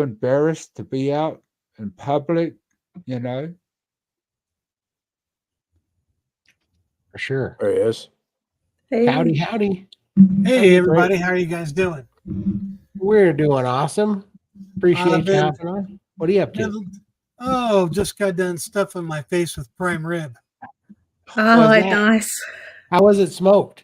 embarrassed to be out in public, you know. For sure. There he is. Howdy, howdy. Hey, everybody. How are you guys doing? We're doing awesome. Appreciate you been- hopping on. What are you up to? Oh, just got done stuffing my face with prime rib. Was Oh, that- nice. How was it smoked?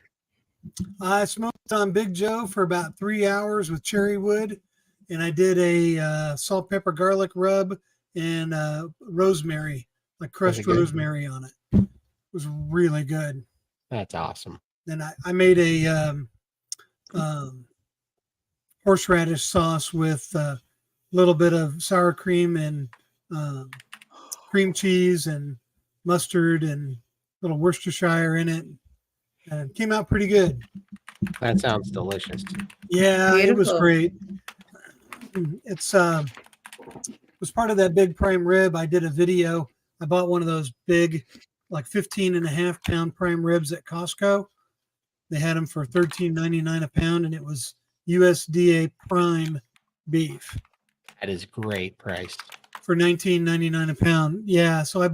I smoked on Big Joe for about 3 hours with cherry wood, and I did a salt, pepper, garlic rub and rosemary, like crushed good? rosemary on it. It was really good. That's awesome. Then I made a horseradish sauce with a little bit of sour cream and cream cheese and mustard and a little Worcestershire in it. And it came out pretty good. That sounds delicious. Yeah, it was Beautiful. great. It's was part of that big prime rib. I did a video. I bought one of those big, like 15.5 pound prime ribs at Costco. They had them for $13.99 a pound, and it was USDA prime beef That is great price. for $19.99 a pound. Yeah, so I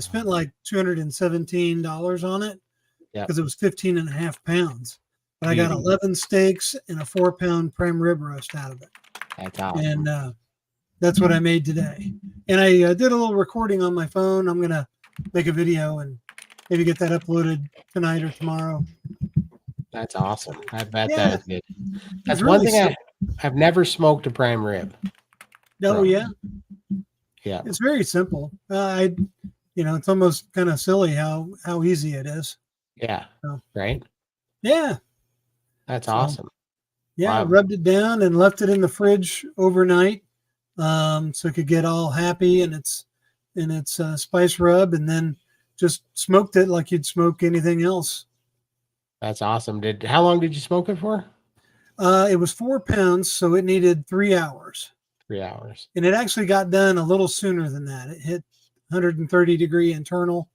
spent like $217 on it Yeah. because it was 15.5 pounds. But I got Beauty. 11 steaks and a 4-pound prime rib roast out of it. That's awesome. And that's what I made today. And I did a little recording on my phone. I'm gonna make a video and maybe get that uploaded tonight or tomorrow. That's awesome. I bet Yeah. that is good. That's really one thing I've never smoked a prime rib. Oh yeah, Yeah. it's very simple. It's almost kind of silly how easy it is. Yeah. Oh. Right? Yeah, That's So- awesome. yeah. I Wow. rubbed it down and left it in the fridge overnight, so it could get all happy in its spice rub, and then just smoked it like you'd smoke anything else. That's awesome. How long did you smoke it for? It was 4 pounds, so it needed 3 hours. 3 hours. And it actually got done a little sooner than that. It hit 130-degree internal,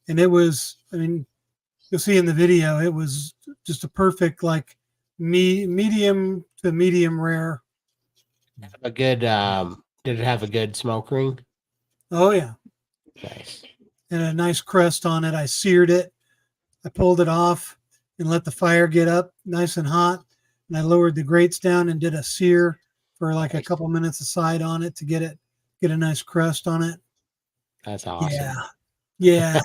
and it was, you'll see in the video, it was just a perfect, like, medium to medium rare. A good did it have a good smoke ring? Oh, yeah. Nice. And a nice crust on it. I seared it. I pulled it off and let the fire get up nice and hot. And I lowered the grates down and did a sear for like a Nice. couple minutes aside on it to get a nice crust on it. That's awesome. Yeah.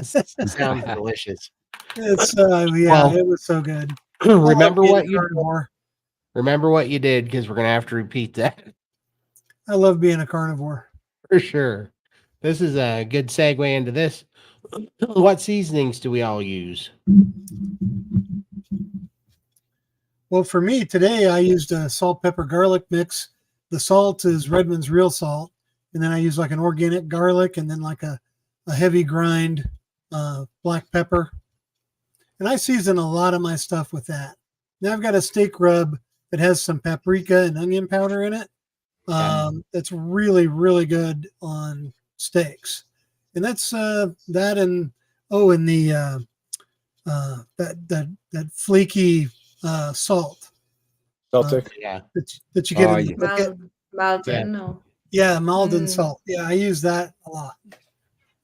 Sounds delicious. It's Well, it was so good. remember I love what being a you carnivore. remember what you did, because we're gonna have to repeat that I love being a carnivore. for sure. This is a good segue into this. What seasonings do we all use? Well, for me today, I used a salt, pepper, garlic mix. The salt is Redmond's real salt, and then I use like an organic garlic, and then like a heavy grind black pepper. And I season a lot of my stuff with that. Now I've got a steak rub that has some paprika and onion powder in it. That's really, really good on steaks. And that's that and the that flaky salt Celtic. Yeah. that you get Oh, in the yeah. bucket. Malden, no. Yeah, Malden Mm. salt. Yeah, I use that a lot. Yeah,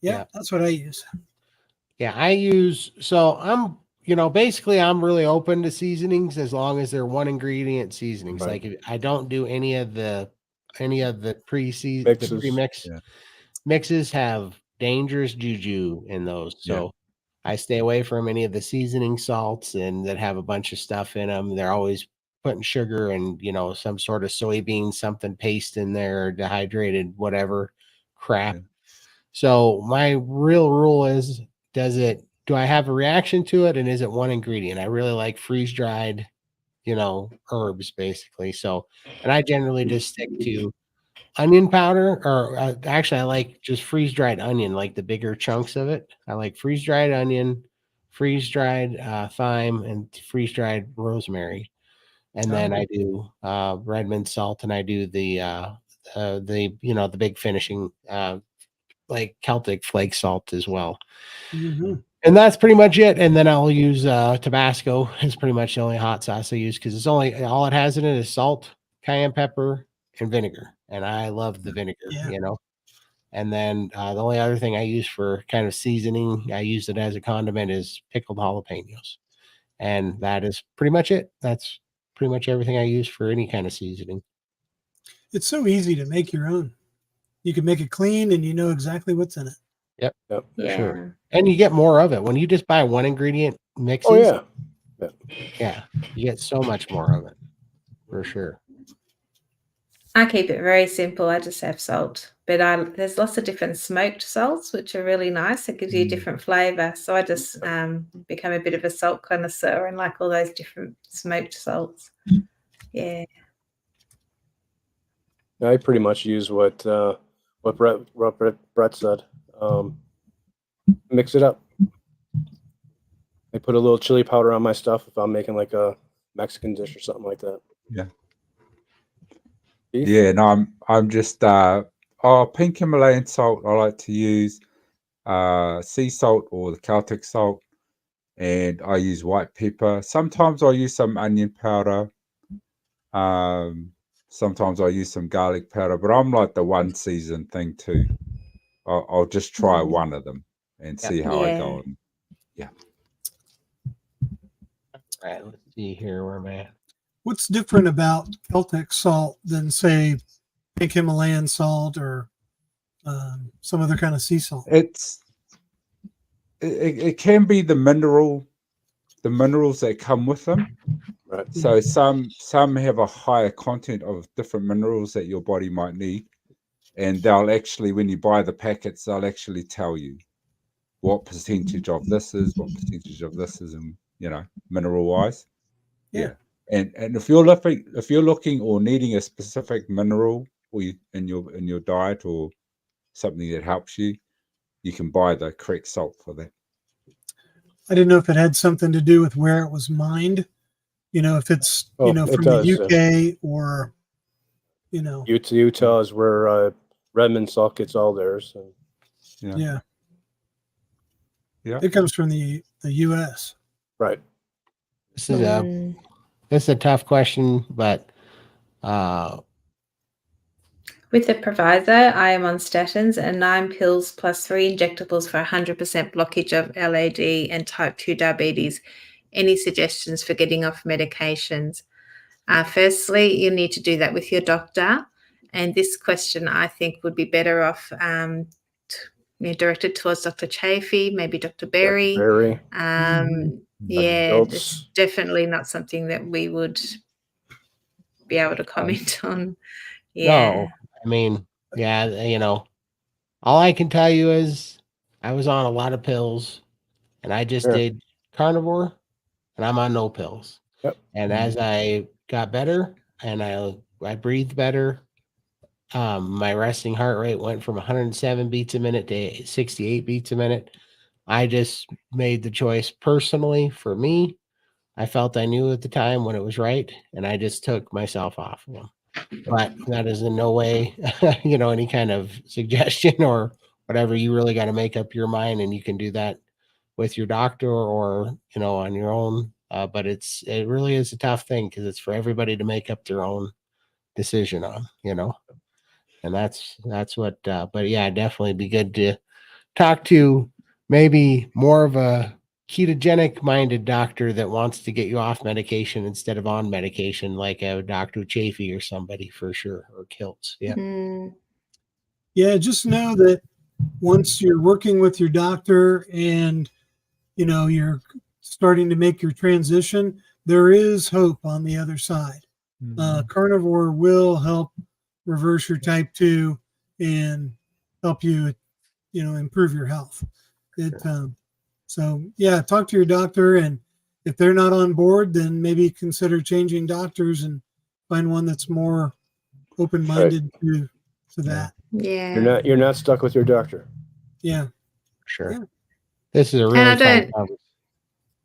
Yeah. that's what I use. Yeah, basically I'm really open to seasonings as long as they're one ingredient seasonings. Right. Like I don't do any of the Mixes. pre-mix Yeah. mixes have dangerous juju in those. So I stay away from any of the seasoning salts and that have a bunch of stuff in them. They're always putting sugar and, some sort of soybean, something paste in there, dehydrated, whatever crap. Yeah. So my real rule is, do I have a reaction to it? And is it one ingredient? I really like freeze dried, herbs basically. So, and I generally just stick to onion powder, or actually I like just freeze dried onion, like the bigger chunks of it. I like freeze dried onion, freeze dried thyme, and freeze dried rosemary. And then I do Redmond salt, and I do the big finishing like Celtic flake salt as well. Mm-hmm. And that's pretty much it. And then I'll use Tabasco is pretty much the only hot sauce I use, because it's all it has in it is salt, cayenne pepper, and vinegar, and I love the vinegar, Yeah. And then the only other thing I use for kind of seasoning, I use it as a condiment, is pickled jalapenos. And that is pretty much it. That's pretty much everything I use for any kind of seasoning. It's so easy to make your own. You can make it clean and you know exactly what's in it. Yep. Yep. Yeah. Sure. And you get more of it. When you just buy one ingredient mixes, Oh yeah. yeah, you get so much more of it, for sure. I keep it very simple. I just have salt, but there's lots of different smoked salts, which are really nice. It gives you a different flavor. So I just become a bit of a salt connoisseur and like all those different smoked salts. Yeah. I pretty much use what Brett said. Mix it up. I put a little chili powder on my stuff if I'm making like a Mexican dish or something like that. Yeah. Keith? Yeah, no, I'm just pink Himalayan salt I like to use, sea salt or the Celtic salt, and I use white pepper. Sometimes I use some onion powder. Sometimes I use some garlic powder, but I'm like the one season thing too. I'll just try one of them and see how I go. And, All right, let's see here. Where am I at? What's different about Celtic salt than, say, pink Himalayan salt or some other kind of sea salt? It can be the minerals that come with them. Right. So some have a higher content of different minerals that your body might need, and they'll actually, when you buy the packets, they'll actually tell you what percentage of this is, what percentage of this is, and mineral wise. Yeah. And if you're looking or needing a specific mineral in your diet or something that helps you, you can buy the correct salt for that. I didn't know if it had something to do with where it was mined. If it's Oh, from it does, the UK or Utah is where Redmond salt gets all theirs. And, yeah. Yeah. It comes from the US. right. This is a tough question, but With the proviso, I am on statins and 9 pills plus 3 injectables for 100% blockage of LAD and type 2 diabetes. Any suggestions for getting off medications? Firstly, you need to do that with your doctor. And this question, I think, would be better off directed towards Dr. Chafee, maybe Dr. Berry. Yeah, it's definitely not something that we would be able to comment on. Yeah. no, I mean, all I can tell you is I was on a lot of pills, and I just did carnivore, and I'm on no pills. Yep. And as I got better and I breathed better, my resting heart rate went from 107 beats a minute to 68 beats a minute. I just made the choice personally for me. I felt I knew at the time when it was right, and I just took myself off of them. But that is in no way, any kind of suggestion or whatever. You really got to make up your mind, and you can do that with your doctor or on your own. But it really is a tough thing because it's for everybody to make up their own decision on, and that's what. But yeah, definitely be good to talk to maybe more of a ketogenic minded doctor that wants to get you off medication instead of on medication, like a Dr. Chafee or somebody, for sure, or Kiltz. Yeah. Yeah, just know that once you're working with your doctor and you're starting to make your transition, there is hope on the other side. Carnivore will help reverse your type 2 and help you improve your health. So yeah, talk to your doctor, and if they're not on board, then maybe consider changing doctors and find one that's more open-minded to that. Yeah. You're not stuck with your doctor. Yeah. Sure. Yeah. This is a really fun conversation.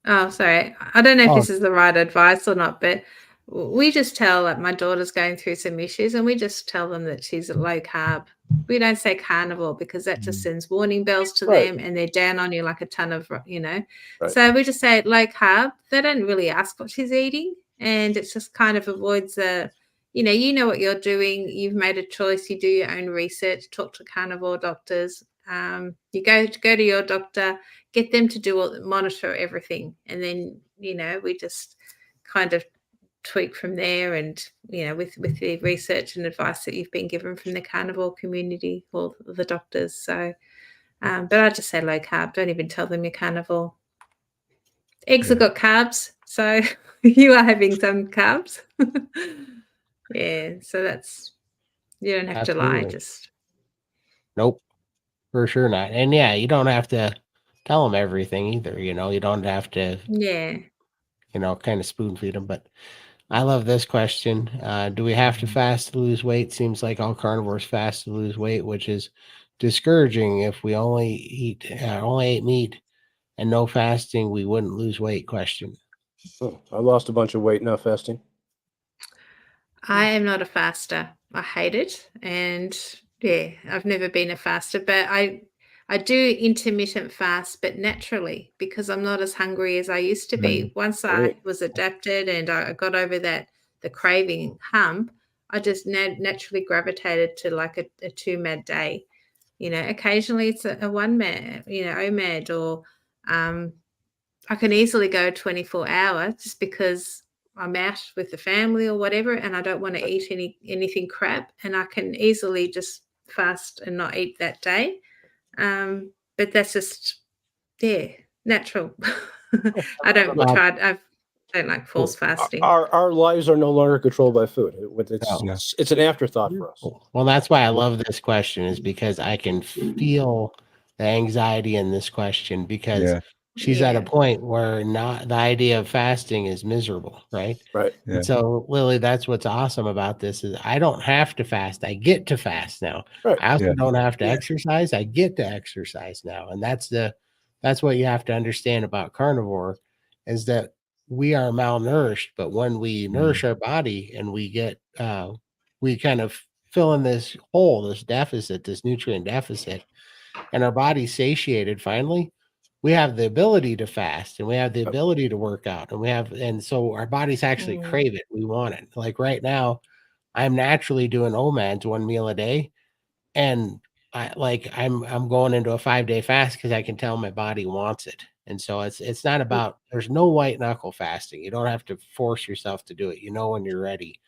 Oh, sorry. I don't know if this is the right advice or not, but we just tell, like, my daughter's going through some issues, and we just tell them that she's low carb. We don't say carnivore because that just sends warning bells to them, and they're down on you like a ton of, Right. So we just say low carb. They don't really ask what she's eating, and it just kind of avoids you know what you're doing. You've made a choice. You do your own research. Talk to carnivore doctors. You go to your doctor, get them to monitor everything, and then we just kind of tweak from there. And with the research and advice that you've been given from the carnivore community or the doctors. So, but I just say low carb. Don't even tell them you're carnivore. Eggs have got carbs, so you are having some carbs. Yeah, so you don't have to lie. Absolutely. Just Nope, for sure not. And yeah, you don't have to tell them everything either. You don't have to, yeah. kind of spoon feed them. But I love this question. Do we have to fast to lose weight? Seems like all carnivores fast to lose weight, which is discouraging. If we only ate meat and no fasting, we wouldn't lose weight. Question. Oh, I lost a bunch of weight not fasting. I am not a faster. I hate it, and yeah, I've never been a faster. But I do intermittent fast, but naturally, because I'm not as hungry as I used to be. Once I was adapted and I got over the craving hump, I just naturally gravitated to like a 2 mad day. Occasionally it's a 1 mad, OMAD, or I can easily go 24 hours just because I'm out with the family or whatever, and I don't want to eat anything crap, and I can easily just fast and not eat that day. But that's just natural. I don't like forced fasting. Our lives are no longer controlled by food. It's an afterthought for us. Well, that's why I love this question, is because I can feel the anxiety in this question, because she's at a point where not the idea of fasting is miserable, right? Right. Yeah. And so, Lily, that's what's awesome about this is I don't have to fast. I get to fast now. Right. I also don't have to exercise. I get to exercise now. And that's what you have to understand about carnivore, is that we are malnourished, but when we nourish our body and we get we kind of fill in this hole, this deficit, this nutrient deficit, and our body's satiated finally, we have the ability to fast and we have the ability to work out, and so our bodies actually crave it. We want it. Like right now, I'm naturally doing OMADs 1 meal a day, and I'm going into a 5-day fast because I can tell my body wants it. And so it's not about, there's no white knuckle fasting. You don't have to force yourself to do it. When you're ready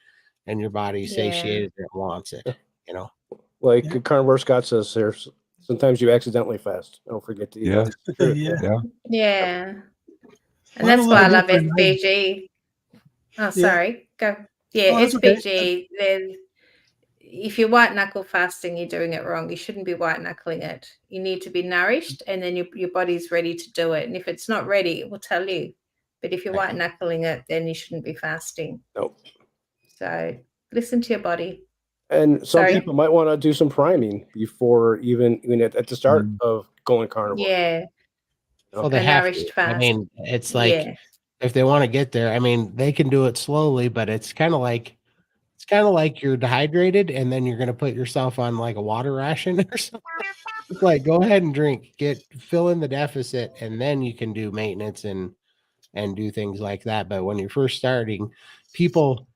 and your body's satiated and wants it, Like Carnivore Scott says here, sometimes you accidentally fast. Don't forget to eat. Yeah. And that's why I love SPG. Oh, sorry. Go. Yeah, SPG. Then if you're white knuckle fasting, you're doing it wrong. You shouldn't be white knuckling it. You need to be nourished, and then your body's ready to do it. And if it's not ready, it will tell you. But if you're white knuckling it, then you shouldn't be fasting. Nope. So listen to your body. And some people might want to do some priming before even at the start of going carnivore. Yeah. Well, they have to. Fast. I mean, it's like if they want to get there, I mean, they can do it slowly, but it's kind of like you're dehydrated and then you're going to put yourself on like a water ration or something. It's like, go ahead and drink, fill in the deficit, and then you can do maintenance and do things like that. But when you're first starting, people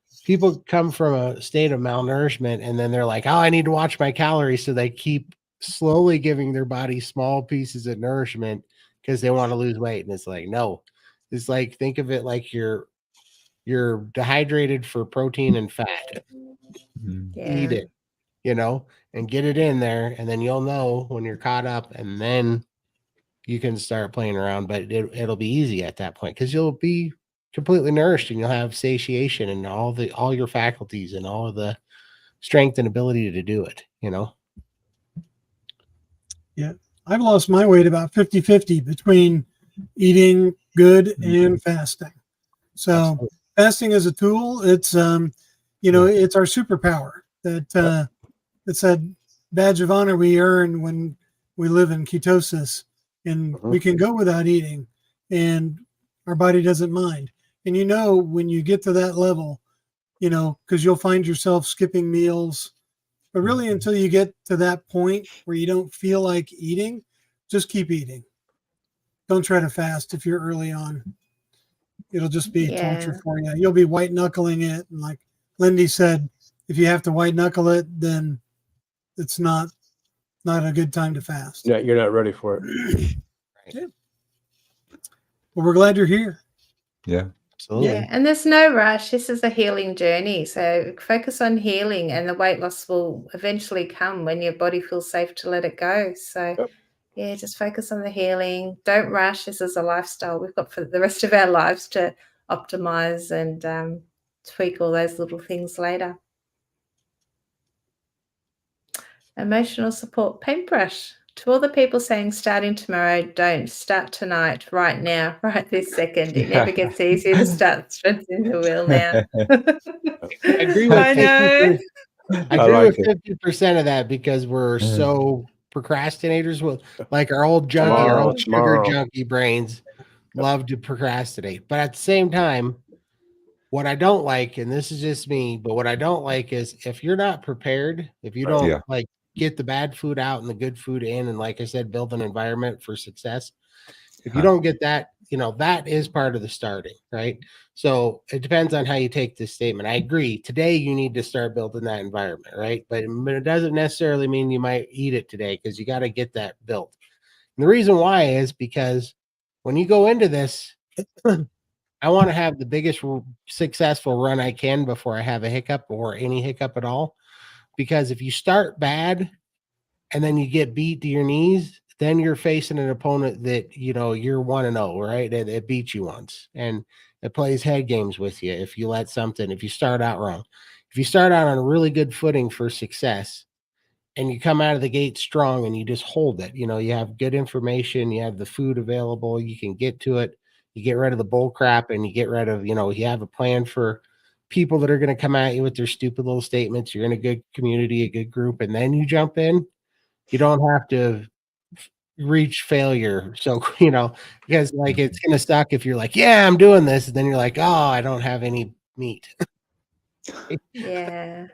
come from a state of malnourishment and then they're like, oh, I need to watch my calories. So they keep slowly giving their body small pieces of nourishment because they want to lose weight. And it's like, no, it's like, think of it like you're dehydrated for protein and fat. Eat it, and get it in there. And then you'll know when you're caught up, and then you can start playing around, but it'll be easy at that point because you'll be completely nourished and you'll have satiation and all your faculties and all of the strength and ability to do it, Yeah. I've lost my weight about 50-50 between eating good and fasting. So fasting is a tool. It's, it's our superpower that it's that badge of honor we earn when we live in ketosis, and we can go without eating and our body doesn't mind. And when you get to that level, because you'll find yourself skipping meals, but really until you get to that point where you don't feel like eating, just keep eating. Don't try to fast if you're early on. It'll just be torture for you. You'll be white knuckling it. And like Lindy said, if you have to white knuckle it, then it's not a good time to fast. Yeah, you're not ready for it. Yeah. Well, we're glad you're here. Yeah. Absolutely. Yeah, and there's no rush. This is a healing journey. So focus on healing, and the weight loss will eventually come when your body feels safe to let it go. So, Yep. yeah, just focus on the healing. Don't rush. This is a lifestyle we've got for the rest of our lives to optimize and tweak all those little things later. Emotional support paintbrush. To all the people saying starting tomorrow, don't start tonight, right now, right this second. It never gets easier to start strengthening the wheel now. I agree with I know. I I agree like with 50% of that because we're so procrastinators with like our old Tomorrow. sugar junkie brains love to procrastinate. But at the same time, what I don't like, and this is just me, but what I don't like is if you're not prepared, if you don't Yeah. like get the bad food out and the good food in, and like I said, build an environment for success. If you don't get that, that is part of the starting, right? So it depends on how you take this statement. I agree. Today you need to start building that environment, right? But it doesn't necessarily mean you might eat it today because you got to get that built. And the reason why is because when you go into this, I want to have the biggest successful run I can before I have a hiccup or any hiccup at all. Because if you start bad and then you get beat to your knees, then you're facing an opponent that, you're 1-0, right? It beats you once and it plays head games with you. If you start out wrong, if you start out on a really good footing for success and you come out of the gate strong and you just hold it, you have good information, you have the food available, you can get to it, you get rid of the bull crap and you get rid of, you have a plan for people that are going to come at you with their stupid little statements. You're in a good community, a good group, and then you jump in. You don't have to reach failure. So, because like it's going to suck if you're like, yeah, I'm doing this. And then you're like, oh, I don't have any meat. Yeah.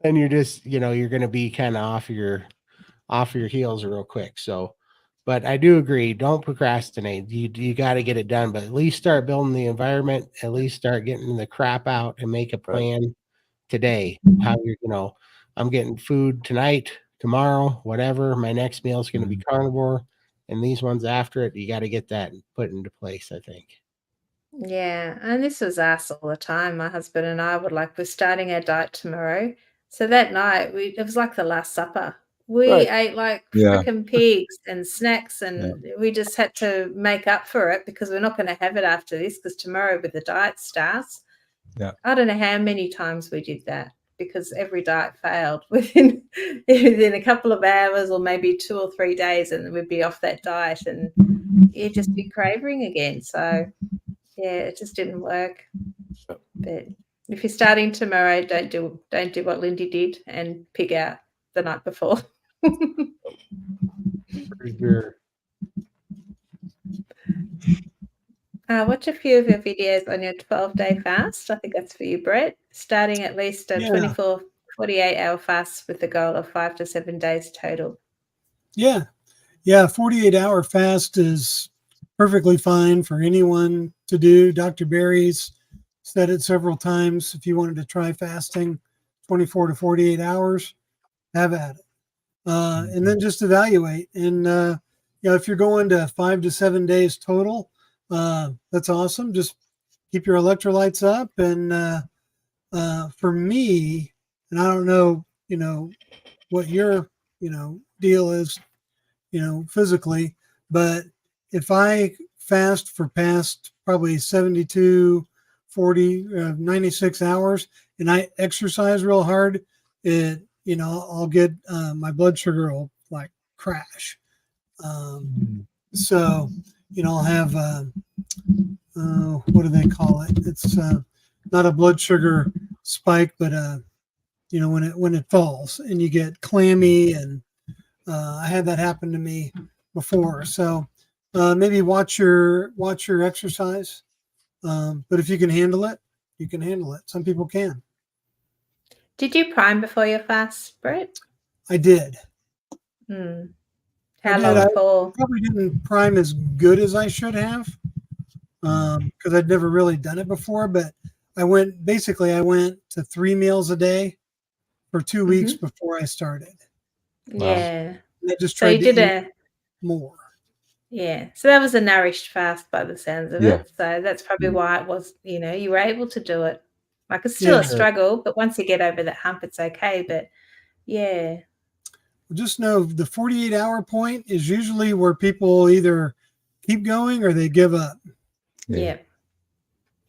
And you're just, you're going to be kind of off your heels real quick. So, but I do agree. Don't procrastinate. You got to get it done, but at least start building the environment, at least start getting the crap out and make a plan today. How I'm getting food tonight, tomorrow, whatever. My next meal is going to be carnivore, and these ones after it, you got to get that put into place, I think. Yeah, and this was us all the time. My husband and I we're starting our diet tomorrow. So that night it was like the Last Supper. We ate like Yeah. freaking pigs and snacks, and we just had to make up for it because we're not going to have it after this because tomorrow with the diet starts. Yeah. I don't know how many times we did that because every diet failed within a couple of hours or maybe 2 or 3 days, and we'd be off that diet and you'd just be craving again. So yeah, it just didn't work. But if you're starting tomorrow, don't do what Lindy did and pig out the night before. For sure. Watch a few of your videos on your 12-day fast. I think that's for you, Brett. Starting at least a 24, 48-hour fast with the goal of 5 to 7 days total. Yeah. 48-hour fast is perfectly fine for anyone to do. Dr. Berry's said it several times. If you wanted to try fasting 24 to 48 hours, have at it. And then just evaluate. And, if you're going to 5 to 7 days total, that's awesome. Just keep your electrolytes up. And for me, and I don't know, what your, deal is, physically, but if I fast for past probably 72, 40, 96 hours and I exercise real hard, I'll get, my blood sugar will like crash. So, I'll have, what do they call it? It's not a blood sugar spike, but, when it falls and you get clammy, and I had that happen to me before. So maybe watch your exercise. But if you can handle it, you can handle it. Some people can. Did you prime before your fast, Brett? I did. How long for? I probably didn't prime as good as I should have because I'd never really done it before. But I went to 3 meals a day for 2 weeks before I started. Yeah. And I just So you tried to did eat more. Yeah. So that was a nourished fast by the sounds of Yeah. it. So that's probably why it was, you were able to do it. Like it's still Yeah. a struggle, but once you get over that hump, it's okay. But yeah. Just know the 48-hour point is usually where people either keep going or they give up. Yeah.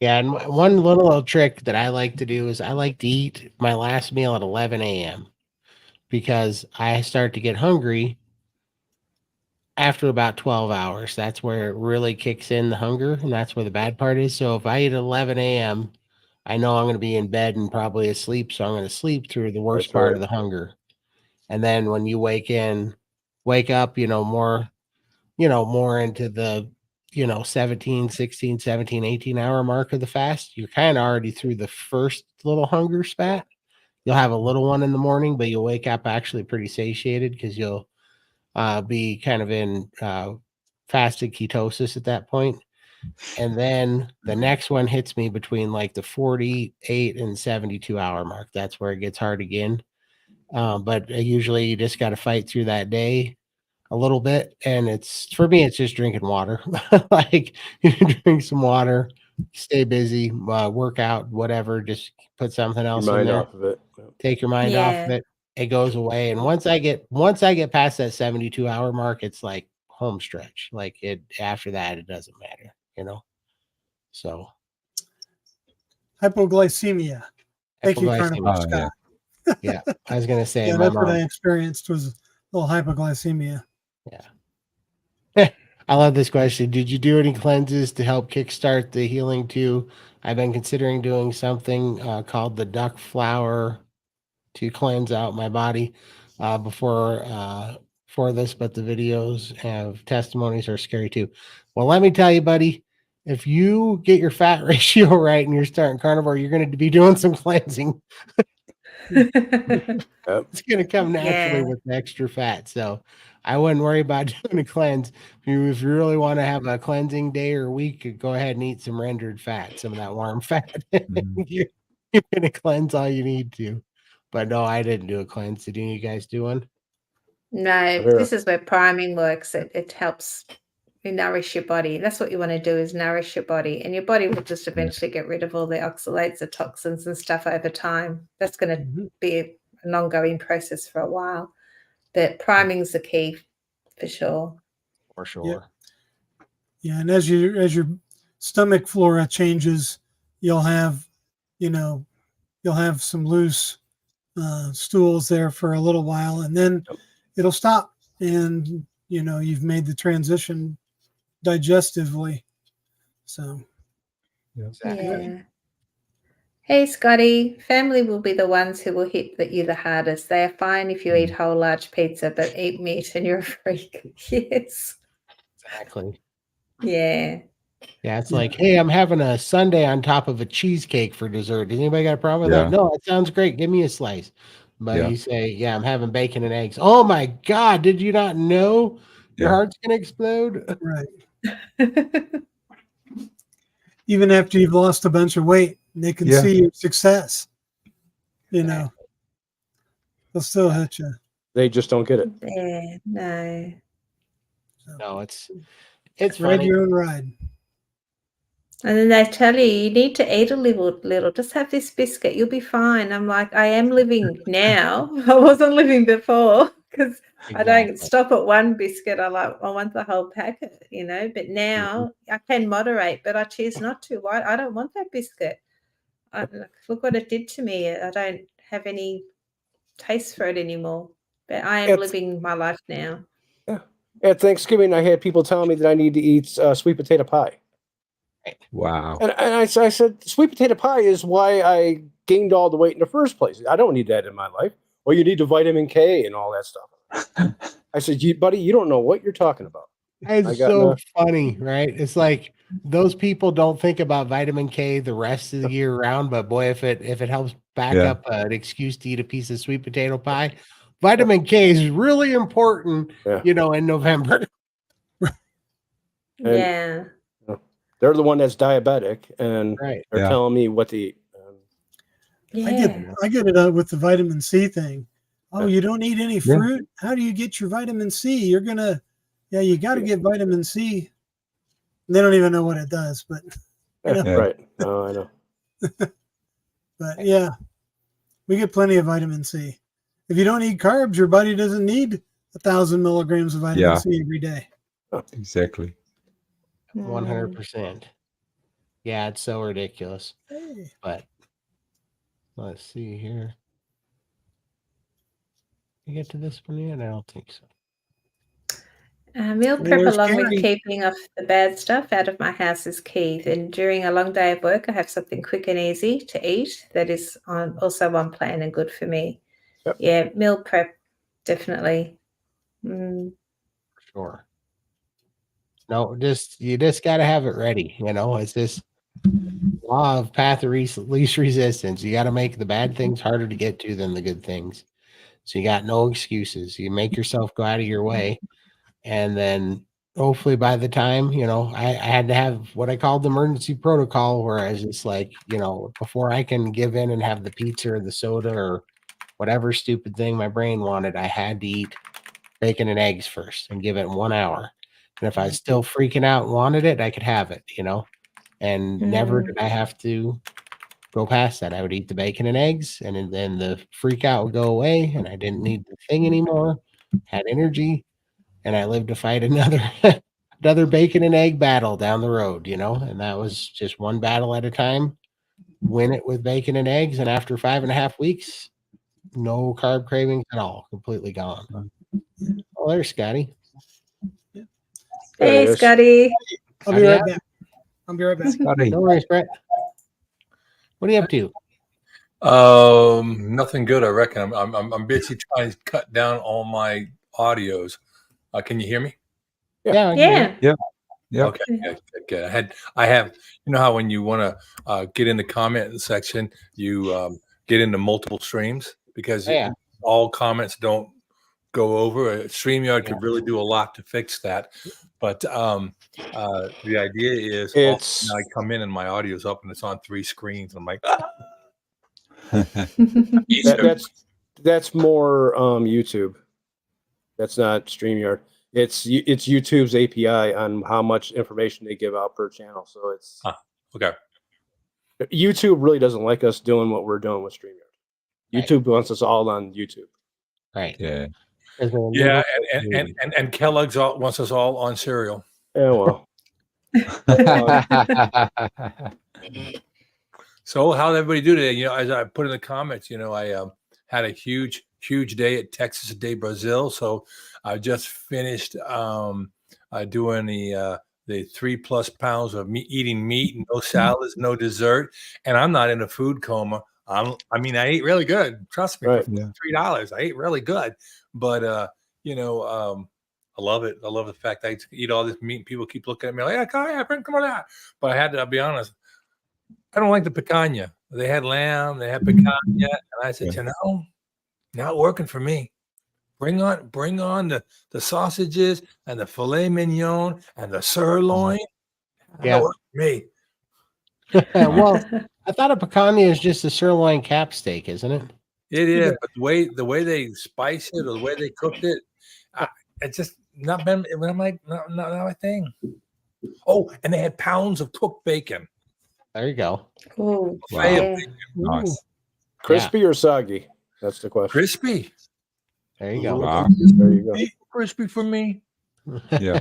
Yeah, and one little trick that I like to do is I like to eat my last meal at 11 a.m. because I start to get hungry after about 12 hours. That's where it really kicks in, the hunger, and that's where the bad part is. So if I eat at 11 a.m., I know I'm going to be in bed and probably asleep, so I'm going to sleep through the worst part of the hunger. And then when you wake up, more into the 17, 16, 17, 18-hour mark of the fast, you're kind of already through the first little hunger spat. You'll have a little one in the morning, but you'll wake up actually pretty satiated because you'll be kind of in fasted ketosis at that point. And then the next one hits me between like the 48 and 72-hour mark. That's where it gets hard again. But usually you just got to fight through that day a little bit. And for me, it's just drinking water. Like you drink some water, stay busy, work out, whatever, just put something else in there. Off of it. Take your mind off of it. It goes away. And once I get past that 72-hour mark, it's like home stretch. Like after that, it doesn't matter, So Hypoglycemia. Thank you, Carnival Oh, Scott. yeah. I was gonna say Yeah, my that's what mom. I experienced was a little hypoglycemia. Yeah. I love this question. Did you do any cleanses to help kickstart the healing too? I've been considering doing something called the duck flower to cleanse out my body for this, but the videos have testimonies are scary too. Well, let me tell you, buddy, if you get your fat ratio right and you're starting carnivore, you're going to be doing some cleansing. It's going to come naturally with extra fat. So I wouldn't worry about doing a cleanse. If you really want to have a cleansing day or week, go ahead and eat some rendered fat, some of that warm fat. You're going to cleanse all you need to. But no, I didn't do a cleanse. Did you guys do one? No, this is where priming works. It helps you nourish your body. That's what you want to do, is nourish your body. And your body will just eventually get rid of all the oxalates, the toxins and stuff over time. That's going to be an ongoing process for a while. But priming's the key for sure. For sure. Yeah, and as your stomach flora changes, you'll have some loose stools there for a little while, and then it'll stop, and you've made the transition digestively. So Yeah. Hey, Scotty, family will be the ones who will hit you the hardest. They are fine if you eat whole large pizza, but eat meat and you're a freak. Yes. Exactly. Yeah. Yeah, it's like, hey, I'm having a sundae on top of a cheesecake for dessert. Does anybody got a problem with that? No, it sounds great. Give me a slice. But you say, yeah, I'm having bacon and eggs. Oh my God, did you not know your heart's gonna explode? Right. Even after you've lost a bunch of weight, they can see your success. They'll still hit you. They just don't get it. Yeah, no. No, it's ride funny. your own ride. And then they tell you need to eat a little. Just have this biscuit. You'll be fine. I'm like, I am living now. I wasn't living before because I don't stop at one biscuit. I want the whole packet, But now I can moderate, but I choose not to. Why? I don't want that biscuit. Look what it did to me. I don't have any taste for it anymore. But I am living my life now. Yeah. At Thanksgiving, I had people telling me that I need to eat sweet potato pie. Wow. And I said, sweet potato pie is why I gained all the weight in the first place. I don't need that in my life. Well, you need the vitamin K and all that stuff. I said, buddy, you don't know what you're talking about. It's so funny, right? It's like those people don't think about vitamin K the rest of the year round, but boy, if it helps back up an excuse to eat a piece of sweet potato pie, vitamin K is really important, in November. Yeah. They're the one that's diabetic, and they're telling me what to eat. Yeah. I get it with the vitamin C thing. Oh, you don't eat any Yeah. fruit? How do you get your vitamin C? You got to get vitamin C. They don't even know what it does, but Right. Oh, I know. but yeah, we get plenty of vitamin C. If you don't eat carbs, your body doesn't need 1,000 milligrams of vitamin C every day. Exactly. 100%. Yeah, it's so ridiculous. Hey. But let's see here. You get to this one yet? I don't think so. Meal prep There's along with Carrie. keeping off the bad stuff out of my house is key. Then during a long day of work, I have something quick and easy to eat that is also on plan and good for me. Yep. Yeah, meal prep, definitely. Mm. Sure. No, you just got to have it ready. It's this law of path of least resistance. You got to make the bad things harder to get to than the good things. So you got no excuses. You make yourself go out of your way. And then hopefully by the time, I had to have what I called the emergency protocol, where I was just like, before I can give in and have the pizza or the soda or whatever stupid thing my brain wanted, I had to eat bacon and eggs first and give it 1 hour. And if I was still freaking out and wanted it, I could have it, and never did I have to go past that. I would eat the bacon and eggs, and then the freak out would go away, and I didn't need the thing anymore, had energy, and I lived to fight another bacon and egg battle down the road, and that was just one battle at a time. Win it with bacon and eggs, and after 5.5 weeks, no carb cravings at all, completely gone. Oh, there's Scotty. Hey, Scotty. I'll be right back. Scotty. No worries, Brett. What are you up to? Nothing good, I reckon. I'm busy trying to cut down all my audios. Can you hear me? Yeah. Yeah. Okay. Good. I have. You know how when you want to get in the comment section, you get into multiple streams because all comments don't go over. StreamYard could really do a lot to fix that, but the idea is I come in and my audio's up and it's on 3 screens. I'm like, that's more YouTube. That's not StreamYard. It's YouTube's API on how much information they give out per channel. So it's okay. YouTube really doesn't like us doing what we're doing with StreamYard. YouTube wants us all on YouTube. Right. Yeah. Yeah, and Kellogg's wants us all on cereal. Yeah, well. So how did everybody do today? As I put in the comments, I had a huge day at Texas de Brazil. So I just finished doing the 3+ pounds of eating meat, no salads, no dessert, and I'm not in a food coma. I ate really good. Trust me, right. for $3, I ate really good. But I love it. I love the fact that I eat all this meat and people keep looking at me like, come on out. But I'll be honest, I don't like the picanha. They had lamb, they had picanha, and I said, not working for me. Bring on the sausages and the filet mignon and the sirloin. Yeah, work for me. Well, I thought a picanha is just a sirloin cap steak, isn't it? It is, but the way they spice it or the way they cooked it, it's just not been. I'm like, not my thing. Oh, and they had pounds of cooked bacon. There you go. Oh, Wow. Nice. Crispy or soggy? That's the question. Crispy. There you go. Wow. There you go. Crispy for me. Yeah.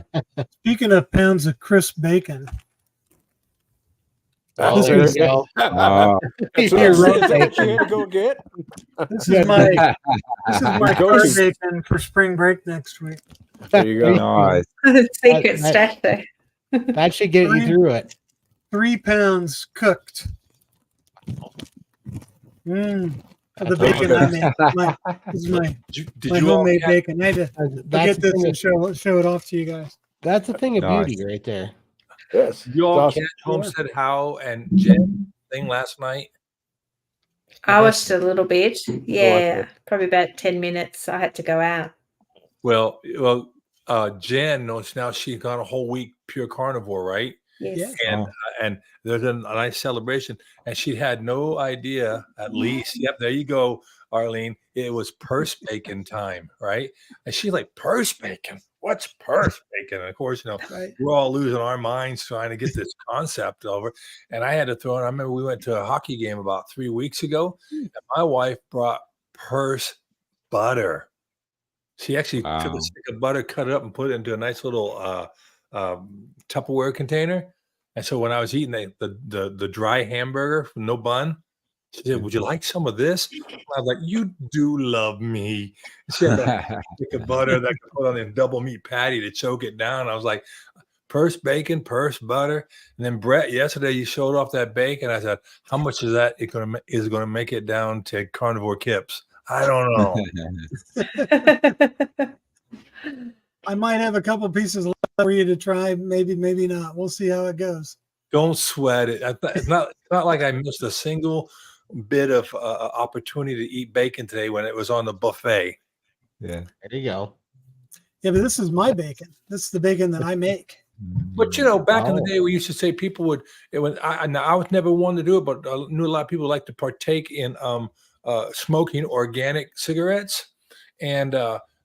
Speaking of pounds of crisp bacon, Oh, there you go. Wow. That's You're what right. you had to go get. this is my Go-to. carb bacon for spring break next week. There you go. Nice. secret stash there. That should get you through it. 3 pounds cooked. The bacon I made. This is my homemade bacon. I had to get this and show it off to you guys. That's the thing of Nice. beauty right there. Yes. You all Awesome. catch Homestead How and Jen thing last night? I watched a little bit. Yeah, probably about 10 minutes. I had to go out. Well, Jen knows now she's gone a whole week pure carnivore, right? Yes. and Oh. and there's a nice celebration, and she had no idea. At least, yep, there you go, Arlene. It was purse bacon time, right? And she's like, "Purse bacon? What's purse bacon?" And of course, Right. we're all losing our minds trying to get this concept over. And I had to throw in. I remember we went to a hockey game about 3 weeks ago, and my wife brought purse butter. She actually took Wow. a stick of butter, cut it up, and put it into a nice little Tupperware container. And so when I was eating the dry hamburger, no bun, she said, "Would you like some of this?" I was like, "You do love me." She had that stick of butter that I could put on a double meat patty to choke it down. I was like, "Purse bacon, purse butter." And then Brett, yesterday you showed off that bacon. I said, "How much is that? Is going to make it down to carnivore kips?" I don't know. I might have a couple pieces left for you to try. Maybe, maybe not. We'll see how it goes. Don't sweat it. It's not like I missed a single bit of opportunity to eat bacon today when it was on the buffet. Yeah. There you go. Yeah, but this is my bacon. This is the bacon that I make. But back in the day, we used to say people would. I was never one to do it, but I knew a lot of people like to partake in smoking organic cigarettes, and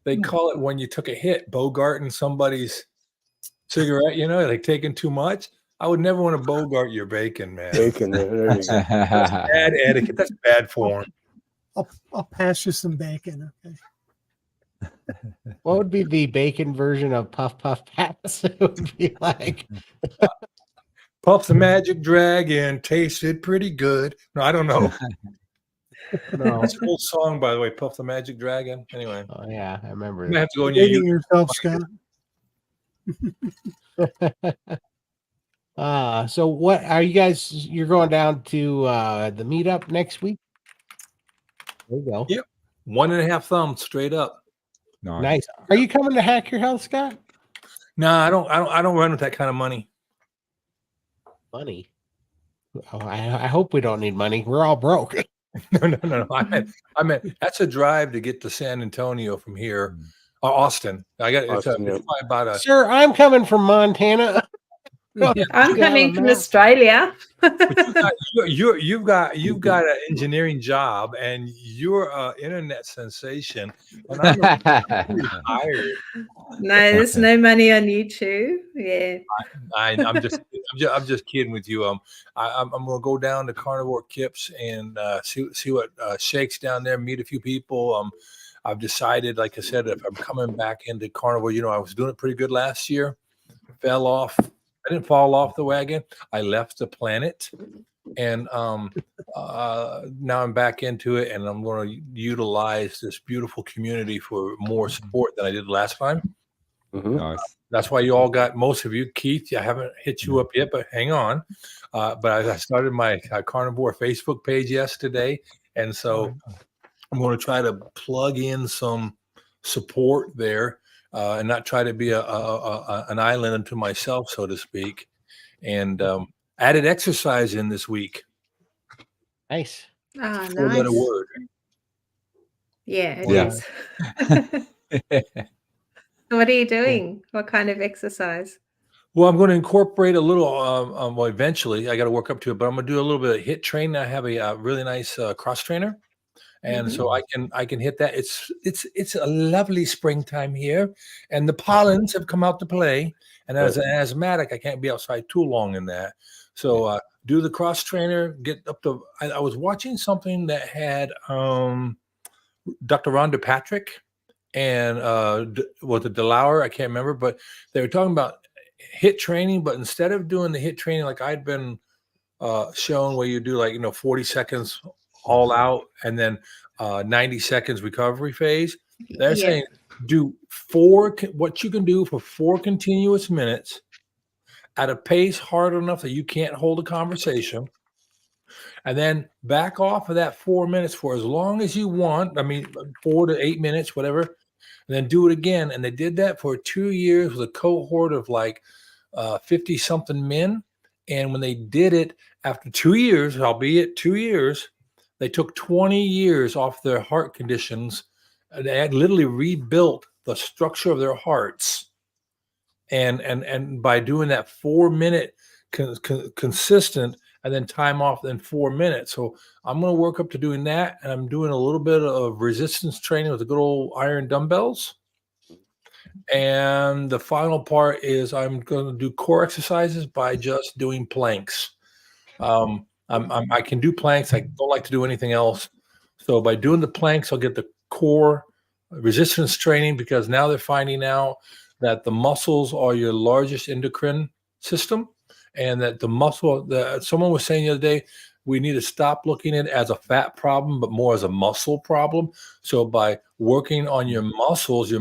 they call it when you took a hit, bogarting somebody's cigarette. Like taking too much. I would never want to bogart your bacon, man. Bacon. There you go. That's bad etiquette. That's bad form. I'll pass you some bacon. Okay. What would be the bacon version of Puff Puff Pass? It would be like Puff the Magic Dragon tasted pretty good. No, I don't know. no. That's an old song, by the way. Puff the Magic Dragon. Anyway, Oh yeah, I remember you that. have to go in Dating your yourself, Scott. So what are you guys? You're going down to the meetup next week? There you go. Yep. 1.5 thumbs straight up. Nice. Are you coming to Hack Your Health, Scott? No, I don't run with that kind of money. Money. Oh, I hope we don't need money. We're all broke. No. I meant that's a drive to get to San Antonio from here. Austin. It's probably about a. Sir, I'm coming from Montana. I'm coming from Australia. But you've got an engineering job and you're an internet sensation. And I'm retired. No, there's no money on YouTube. Yeah. I'm just kidding with you. I'm gonna go down to Carnivore Kips and see what shakes down there. Meet a few people. I've decided, like I said, if I'm coming back into carnivore, I was doing it pretty good last year. Fell off. I didn't fall off the wagon. I left the planet, and now I'm back into it, and I'm going to utilize this beautiful community for more support than I did last time. Mm-hmm. Nice. That's why you all got, most of you, Keith, I haven't hit you up yet, but hang on. But I started my carnivore Facebook page yesterday, and so I'm going to try to plug in some support there. And not try to be an island unto myself, so to speak. And added exercise in this week. Nice. Oh, Four-letter nice. word. Yeah, it Yeah. is. What are you doing? What kind of exercise? Well, I'm going to incorporate a little. Well, eventually, I got to work up to it, but I'm going to do a little bit of HIIT training. I have a really nice cross trainer. And so I can hit that. It's a lovely springtime here, and the pollens have come out to play. And as an asthmatic, I can't be outside too long in that. So do the cross trainer. Get up to. I was watching something that had Dr. Rhonda Patrick and was it DeLauer? I can't remember, but they were talking about HIIT training. But instead of doing the HIIT training like I'd been shown, where you do 40 seconds all out and then 90 seconds recovery phase, they're saying do what you can do for 4 continuous minutes at a pace hard enough that you can't hold a conversation, and then back off of that 4 minutes for as long as you want. 4 to 8 minutes, whatever, and then do it again. And they did that for 2 years with a cohort of 50 something men. And when they did it after 2 years, albeit 2 years, they took 20 years off their heart conditions. They had literally rebuilt the structure of their hearts. And by doing that 4 minute consistent, and then time off in 4 minutes. So I'm going to work up to doing that, and I'm doing a little bit of resistance training with the good old iron dumbbells. And the final part is I'm going to do core exercises by just doing planks. I can do planks. I don't like to do anything else. So by doing the planks, I'll get the core resistance training, because now they're finding out that the muscles are your largest endocrine system, and that the muscle, someone was saying the other day, we need to stop looking at it as a fat problem, but more as a muscle problem. So by working on your muscles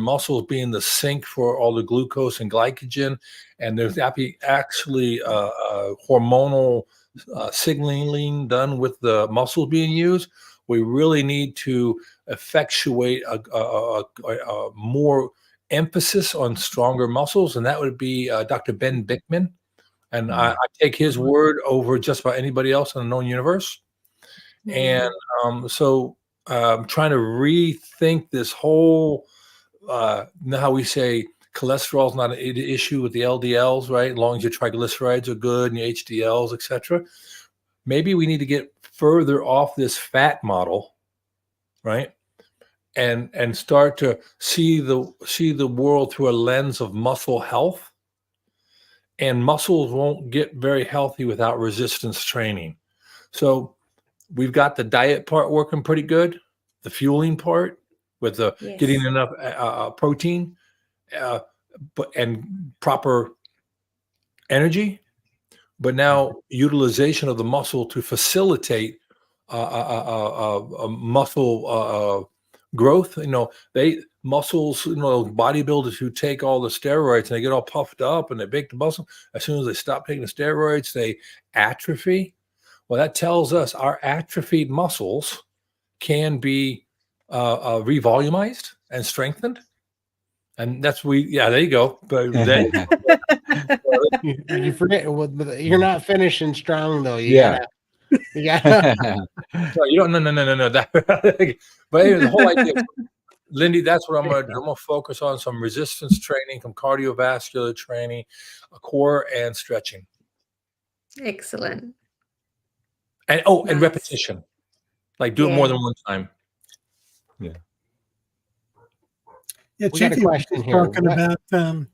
being the sink for all the glucose and glycogen, and there's actually hormonal signaling done with the muscles being used, we really need to effectuate a more emphasis on stronger muscles, and that would be Dr. Ben Bickman. And I take his word over just about anybody else in the known universe. And so I'm trying to rethink this whole, how we say cholesterol is not an issue with the LDLs, right? As long as your triglycerides are good and your HDLs, etc. Maybe we need to get further off this fat model, right? And start to see the world through a lens of muscle health. And muscles won't get very healthy without resistance training. So we've got the diet part working pretty good, the fueling part with the getting enough protein, and proper energy. But now utilization of the muscle to facilitate muscle growth. Muscles, bodybuilders who take all the steroids and they get all puffed up and they make the muscle. As soon as they stop taking the steroids, they atrophy. Well, that tells us our atrophied muscles can be revolumized and strengthened. And that's there you go. But then you forget, you're not finishing strong though. You no, you don't. No. But anyway, the whole idea, Lindy, that's what I'm going to do. I'm going to focus on some resistance training, some cardiovascular training, a core, and stretching. Excellent. And and repetition. Like do it more than one time. Yeah, We got a Chiefy was question here. talking about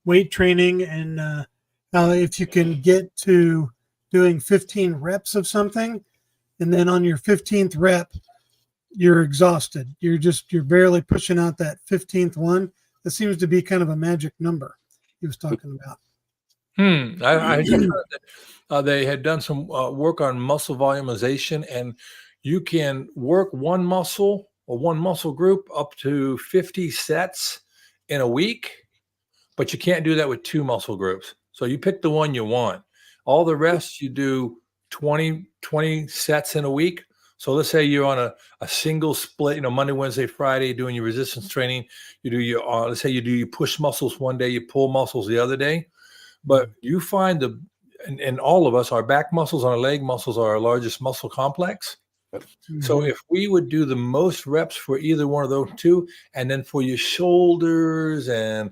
weight training and how if you can get to doing 15 reps of something, and then on your 15th rep, you're exhausted. You're barely pushing out that 15th one. That seems to be kind of a magic number he was talking about. I just heard that they had done some work on muscle volumization, and you can work one muscle or one muscle group up to 50 sets in a week, but you can't do that with two muscle groups. So you pick the one you want. All the rest you do 20 sets in a week. So let's say you're on a single split, Monday, Wednesday, Friday, doing your resistance training. You do your, let's say you do your push muscles one day, you pull muscles the other day. But you find and all of us, our back muscles and our leg muscles are our largest muscle complex. So if we would do the most reps for either one of those two, and then for your shoulders and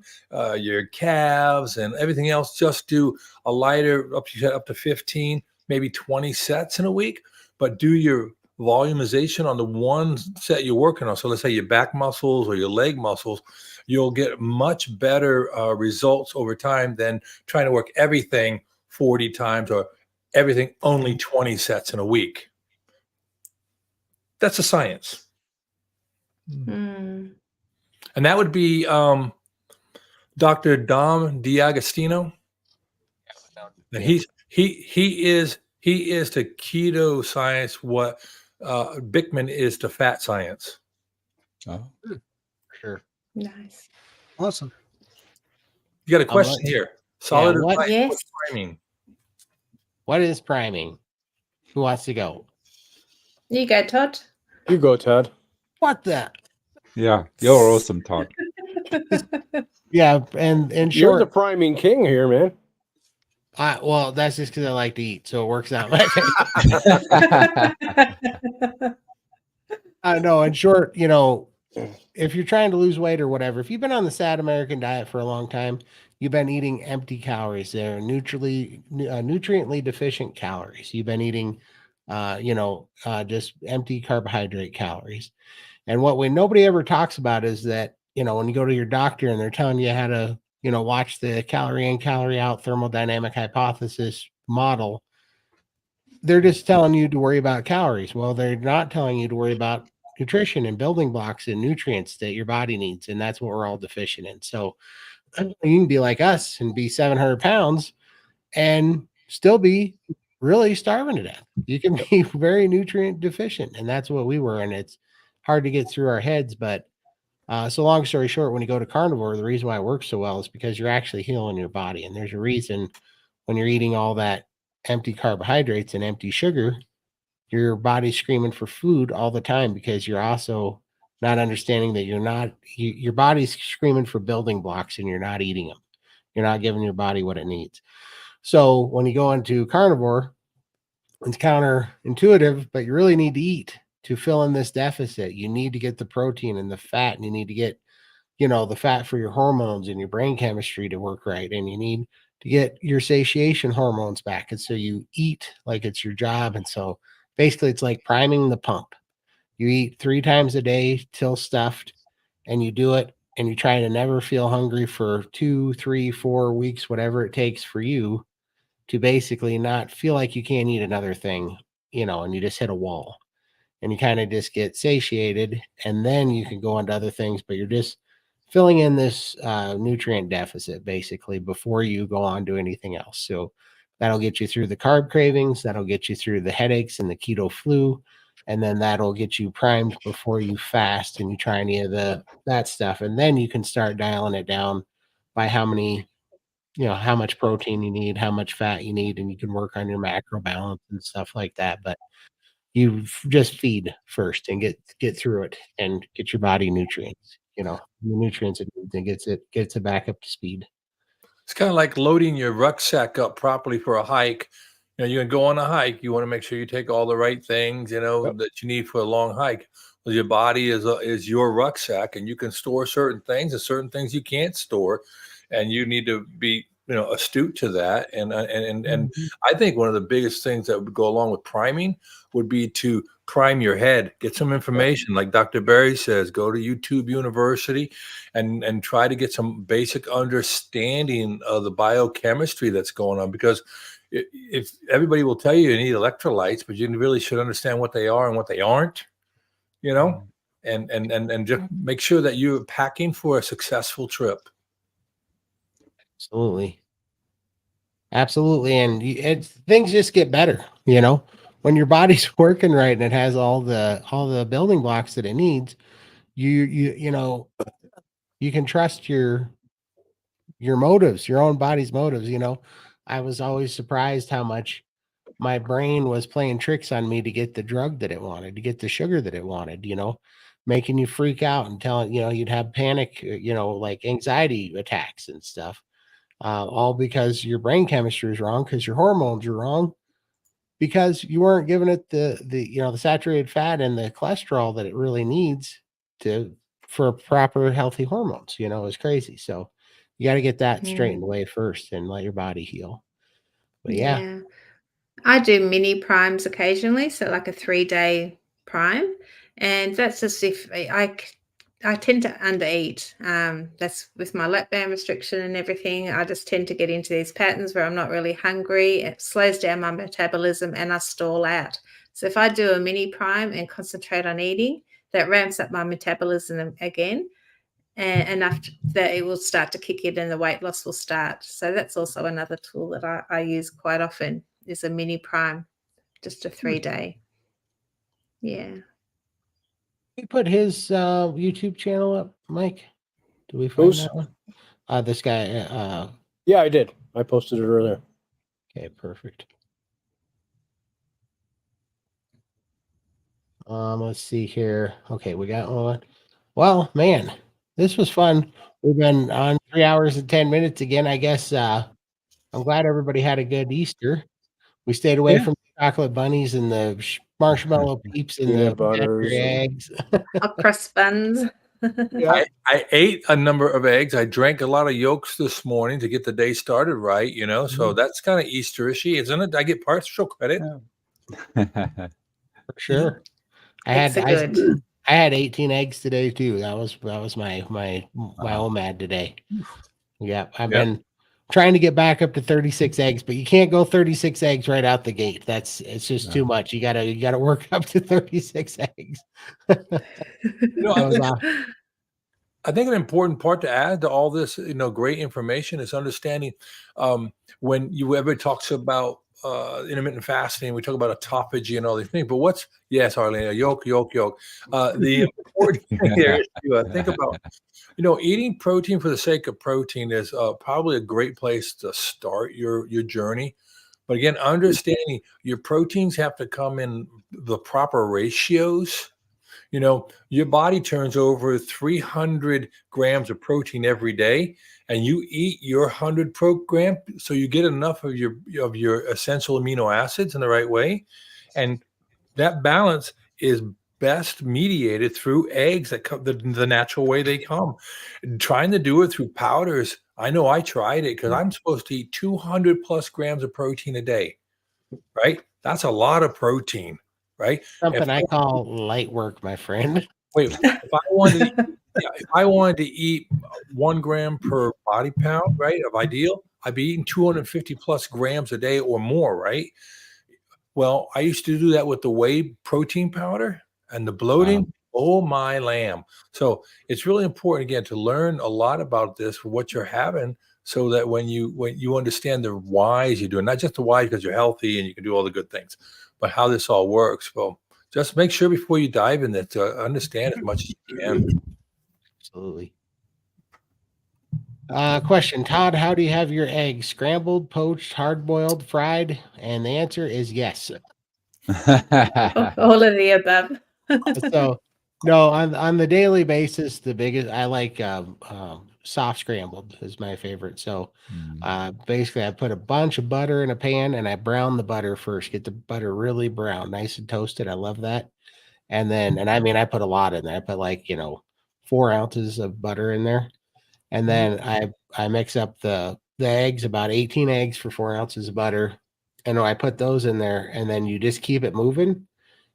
your calves and everything else, just do a lighter up to 15, maybe 20 sets in a week, but do your volumization on the one set you're working on. So let's say your back muscles or your leg muscles, you'll get much better results over time than trying to work everything 40 times or everything only 20 sets in a week. That's a science. And that would be Dr. Dom D'Agostino. And he is to keto science what Bickman is to fat science. Oh. Sure. Nice. Awesome. You got a question here. Solid advice. Yes. What's priming? What is priming? Who wants to go? You go, Todd. You go, Todd. What the? Yeah, you're awesome, Todd. Yeah, and You're the short. priming king here, man. Well, that's just because I like to eat, so it works out. No, in short, if you're trying to lose weight or whatever, if you've been on the sad American diet for a long time, you've been eating empty calories. They're nutriently deficient calories. You've been eating, just empty carbohydrate calories. And what nobody ever talks about is that, when you go to your doctor and they're telling you how to, watch the calorie in, calorie out thermodynamic hypothesis model, they're just telling you to worry about calories. Well, they're not telling you to worry about nutrition and building blocks and nutrients that your body needs. And that's what we're all deficient in. So you can be like us and be 700 pounds and still be really starving to death. You can be very nutrient deficient. And that's what we were. And it's hard to get through our heads. But so long story short, when you go to carnivore, the reason why it works so well is because you're actually healing your body. And there's a reason when you're eating all that empty carbohydrates and empty sugar, your body's screaming for food all the time because you're also not understanding that your body's screaming for building blocks and you're not eating them. You're not giving your body what it needs. So when you go into carnivore, it's counterintuitive, but you really need to eat to fill in this deficit. You need to get the protein and the fat, and you need to get, the fat for your hormones and your brain chemistry to work right. And you need to get your satiation hormones back. And so you eat like it's your job. And so basically it's like priming the pump. You eat 3 times a day till stuffed, and you do it, and you try to never feel hungry for 2, 3, 4 weeks, whatever it takes for you to basically not feel like you can't eat another thing, and you just hit a wall and you kind of just get satiated, and then you can go into other things, but you're just filling in this nutrient deficit basically before you go on to anything else. So that'll get you through the carb cravings, that'll get you through the headaches and the keto flu, and then that'll get you primed before you fast and you try any of that stuff. And then you can start dialing it down by how much protein you need, how much fat you need, and you can work on your macro balance and stuff like that. But you just feed first and get through it and get your body nutrients, the nutrients it needs, and gets it back up to speed. It's kind of like loading your rucksack up properly for a hike. You can go on a hike. You want to make sure you take all the right things, that you need for a long hike. Well, your body is your rucksack, and you can store certain things and certain things you can't store, and you need to be astute to that. And I think one of the biggest things that would go along with priming would be to prime your head, get some information. Like Dr. Berry says, go to YouTube University and try to get some basic understanding of the biochemistry that's going on, because if everybody will tell you need electrolytes, but you really should understand what they are and what they aren't, and just make sure that you're packing for a successful trip. Absolutely. And things just get better, when your body's working right and it has all the building blocks that it needs. You can trust your motives, your own body's motives. I was always surprised how much my brain was playing tricks on me to get the drug that it wanted, to get the sugar that it wanted, making you freak out and telling, you'd have panic, like anxiety attacks and stuff. All because your brain chemistry is wrong, because your hormones are wrong, because you weren't giving it the saturated fat and the cholesterol that it really needs for proper healthy hormones. It's crazy. So you got to get that straightened away first and let your body heal. But yeah. I do mini primes occasionally, so like a 3-day prime, and that's just if I tend to undereat. That's with my lap band restriction and everything. I just tend to get into these patterns where I'm not really hungry. It slows down my metabolism and I stall out. So if I do a mini prime and concentrate on eating, that ramps up my metabolism again, and enough that it will start to kick in and the weight loss will start. So that's also another tool that I use quite often, is a mini prime, just a 3-day. Yeah. He put his YouTube channel up, Mike. Do we find that one? This guy. Yeah, I did. I posted it earlier. Okay, perfect. Let's see here. Okay, we got one. Well, man, this was fun. We've been on 3 hours and 10 minutes again. I guess I'm glad everybody had a good Easter. We stayed away from chocolate bunnies and the marshmallow peeps and Peanut the butters eggs. Crust buns. Yeah. I ate a number of eggs. I drank a lot of yolks this morning to get the day started right, you know. So that's kind of Easterishy, isn't it? I get partial credit. Yeah. For sure. I Eggs had are good. I had 18 eggs today too. That was my OMAD today. Yeah, I've Yep. been trying to get back up to 36 eggs, but you can't go 36 eggs right out the gate. It's just too much. You gotta work up to 36 eggs. You know, That was I think an important part to add to all this, you know, great information is understanding when you ever talks about intermittent fasting, we talk about autophagy and all these things. But yes, Arlene, yolk. The important thing there is to think about, you know, eating protein for the sake of protein is probably a great place to start your journey. But again, understanding your proteins have to come in the proper ratios. You know, your body turns over 300 grams of protein every day, and you eat your 100 gram, so you get enough of your essential amino acids in the right way, and that balance is best mediated through eggs that come the natural way they come. Trying to do it through powders, I know I tried it because I'm supposed to eat 200 plus grams of protein a day, right? That's a lot of protein, right? something I call light work, my friend. Wait, if I wanted to eat 1 gram per body pound, right, of ideal, I'd be eating 250 plus grams a day or more, right? Well, I used to do that with the whey protein powder and the bloating. Oh my lamb. So it's really important again to learn a lot about this for what you're having, so that when you understand the whys you're doing, not just the why because you're healthy and you can do all the good things, but how this all works. Well, just make sure before you dive in that to understand as much as you can. Absolutely. Question, Todd, how do you have your eggs? Scrambled, poached, hard-boiled, fried? And the answer is yes. All of the above. So no, on the daily basis, the biggest I like soft scrambled is my favorite. So basically I put a bunch of butter in a pan and I brown the butter first, get the butter really brown, nice and toasted. I love that. And then I mean I put a lot in there. I put like 4 ounces of butter in there. And then I mix up the eggs, about 18 eggs for 4 ounces of butter. And I put those in there, and then you just keep it moving.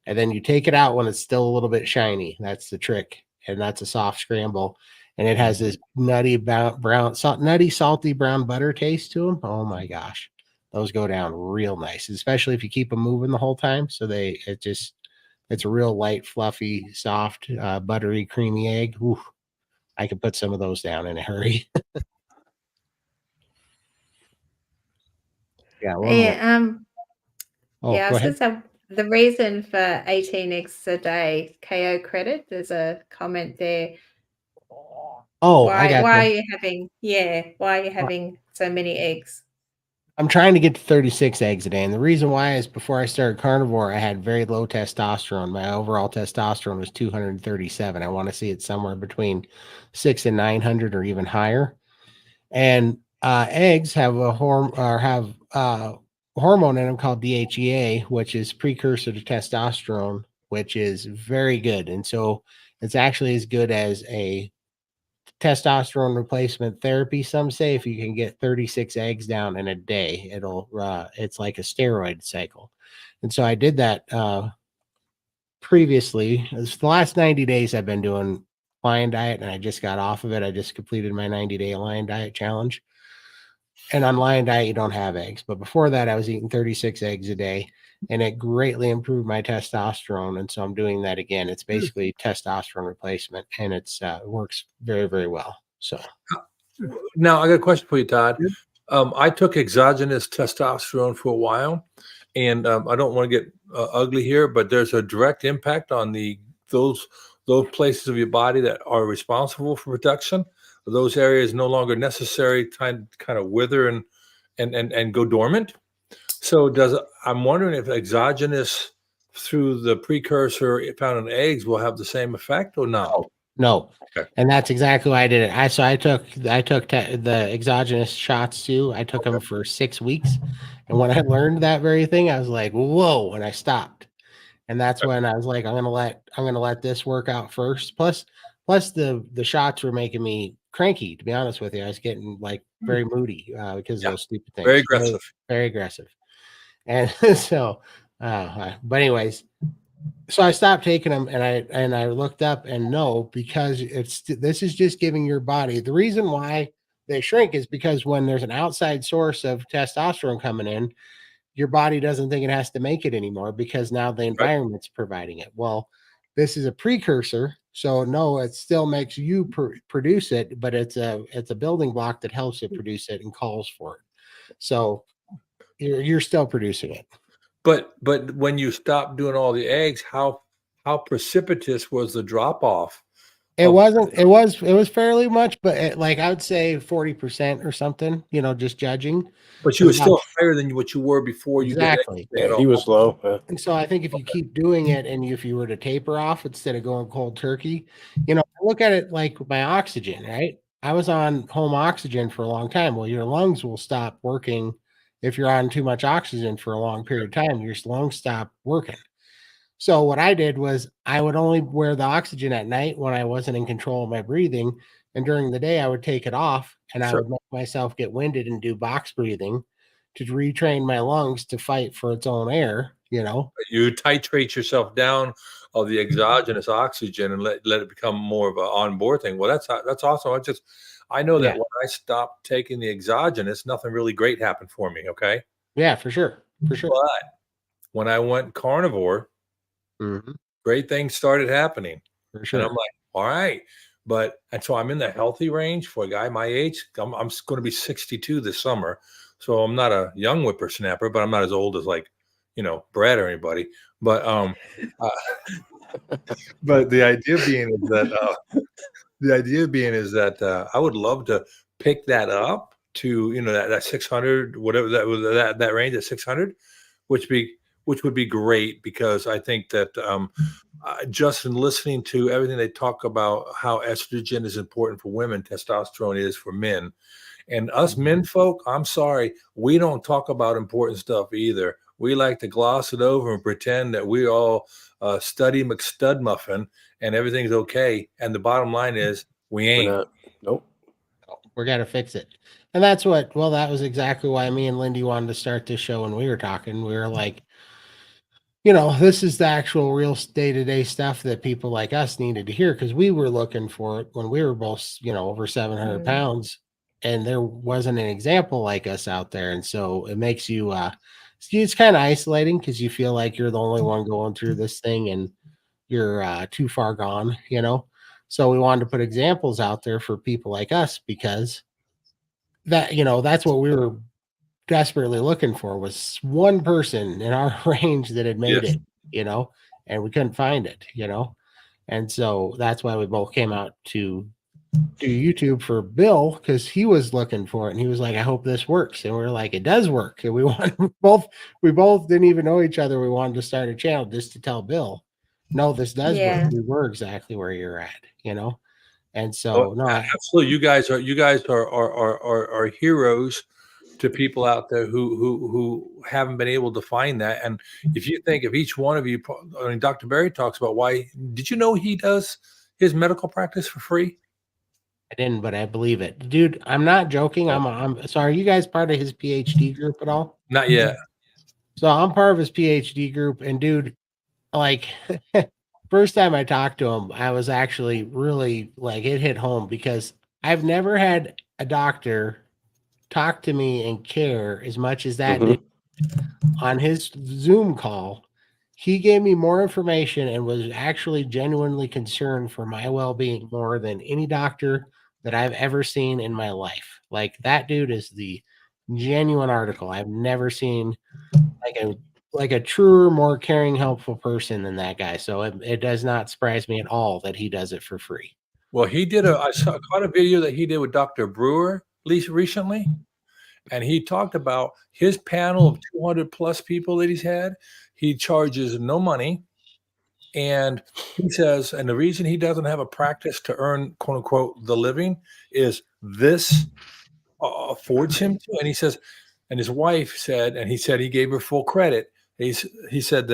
And then you take it out when it's still a little bit shiny. That's the trick. And that's a soft scramble. And it has this nutty, salty brown butter taste to them. Oh my gosh. Those go down real nice, especially if you keep them moving the whole time. So it's a real light, fluffy, soft, buttery, creamy egg. Ooh, I could put some of those down in a hurry. Yeah. Yeah, I Go was ahead. going to say the reason for 18 eggs a day KO credit. There's a comment there. Oh, I got why you. are you having so many eggs? I'm trying to get to 36 eggs a day. And the reason why is before I started carnivore, I had very low testosterone. My overall testosterone was 237. I want to see it somewhere between 600 and 900 or even higher. And eggs have a hormone in them called DHEA, which is precursor to testosterone, which is very good. And so it's actually as good as a testosterone replacement therapy. Some say if you can get 36 eggs down in a day, it's like a steroid cycle. And so I did that previously. The last 90 days I've been doing lion diet, and I just got off of it. I just completed my 90-day lion diet challenge. And on lion diet, you don't have eggs. But before that, I was eating 36 eggs a day, and it greatly improved my testosterone. And so I'm doing that again. It's basically testosterone replacement, and it works very, very well. So now I got a question for you, Todd. I took exogenous testosterone for a while, and I don't want to get ugly here, but there's a direct impact on those places of your body that are responsible for production. Those areas no longer necessary, kind of wither and go dormant. So I'm wondering if exogenous through the precursor found in eggs will have the same effect or not? No. Okay. And that's exactly why I did it. I took the exogenous shots too. I took them for 6 weeks. And when I learned that very thing, I was like, whoa, and I stopped. And that's when I was like, I'm gonna let this work out first. Plus Plus the shots were making me cranky, to be honest with you. I was getting like very moody because Yeah. of those stupid things. Very aggressive. Very aggressive. And so, but anyways, so I stopped taking them, and I looked up, and no, because this is just giving your body the reason why they shrink is because when there's an outside source of testosterone coming in, your body doesn't think it has to make it anymore because now the environment's providing it. Well, this is a precursor, so no, it still makes you produce it, but it's a building block that helps it produce it and calls for it. So you're still producing it. But when you stopped doing all the eggs, how precipitous was the drop off? It wasn't. It was fairly much, but like I would say 40% or something. Just judging. But you were still higher than what you were before you exactly. did Yeah, he was low. And so I think if you keep doing it, and if you were to taper off instead of going cold turkey, look at it like my oxygen. Right, I was on home oxygen for a long time. Well, your lungs will stop working if you're on too much oxygen for a long period of time. Your lungs stop working. So what I did was I would only wear the oxygen at night when I wasn't in control of my breathing. And during the day, I would take it off, and I would make myself get winded and do box breathing to retrain my lungs to fight for its own air. You titrate yourself down of the exogenous oxygen and let it become more of an onboard thing. Well, that's awesome. I know that when I stopped taking the exogenous, nothing really great happened for me. Okay. Yeah, for sure. But when I went carnivore, great things started happening. For sure. And I'm like, all right. And so I'm in the healthy range for a guy my age. I'm going to be 62 this summer. So I'm not a young whippersnapper, but I'm not as old as Brad or anybody. But but the idea being is that I would love to pick that up to that 600, whatever that was, that range at 600, which would be great, because I think that just in listening to everything they talk about, how estrogen is important for women, testosterone is for men. And us men folk, I'm sorry, we don't talk about important stuff either. We like to gloss it over and pretend that we all study McStudmuffin and everything's okay. And the bottom line is we ain't. Nope. We're going to fix it. And that was exactly why me and Lindy wanted to start this show. When we were talking, we were like, this is the actual real day-to-day stuff that people like us needed to hear, because we were looking for it when we were both, over 700 pounds, and there wasn't an example like us out there. And so it makes you, it's kind of isolating, because you feel like you're the only one going through this thing and you're too far gone, So we wanted to put examples out there for people like us, because that's what we were desperately looking for, was one person in our range that had made it, and we couldn't find it, and so that's why we both came out to do YouTube for Bill, because he was looking for it, and he was like, I hope this works. And we were like, it does work. And we both didn't even know each other. We wanted to start a channel just to tell Bill, no, this does work. We were exactly where you're at, and so absolutely, you guys are heroes to people out there who haven't been able to find that. And if you think of each one of you, I mean, Dr. Berry talks about did you know he does his medical practice for free? I didn't, but I believe it, dude. I'm not joking. So are you guys part of his PhD group at all? Not yet. So I'm part of his PhD group, and dude, like first time I talked to him, I was actually really like, it hit home, because I've never had a doctor talk to me and care as much as that dude. On his Zoom call, he gave me more information and was actually genuinely concerned for my well-being more than any doctor that I've ever seen in my life. Like, that dude is the genuine article. I've never seen like a truer, more caring, helpful person than that guy. So it does not surprise me at all that he does it for free. Well, I caught a video that he did with Dr. Brewer recently, and he talked about his panel of 200 plus people that he's had. He charges no money, and he says, and the reason he doesn't have a practice to earn, quote unquote, the living is this affords him to. And he says, and his wife said, and he said he gave her full credit. She said,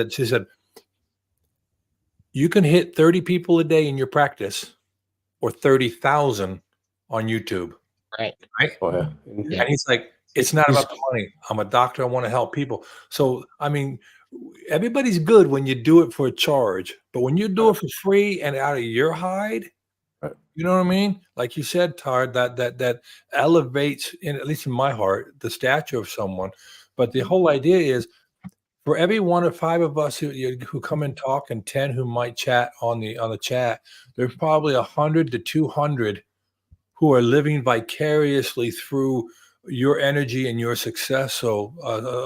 you can hit 30 people a day in your practice, or 30,000 on YouTube. Right. Oh, yeah. Yeah. And he's like, it's not about the money. I'm a doctor. I want to help people. So, I mean, everybody's good when you do it for a charge, but when you do it for free and out of your hide, you know what I mean? Like you said, Todd, that elevates, at least in my heart, the stature of someone. But the whole idea is, for every 1 or 5 of us who come and talk, and 10 who might chat on the chat, there's probably 100 to 200 who are living vicariously through your energy and your success. So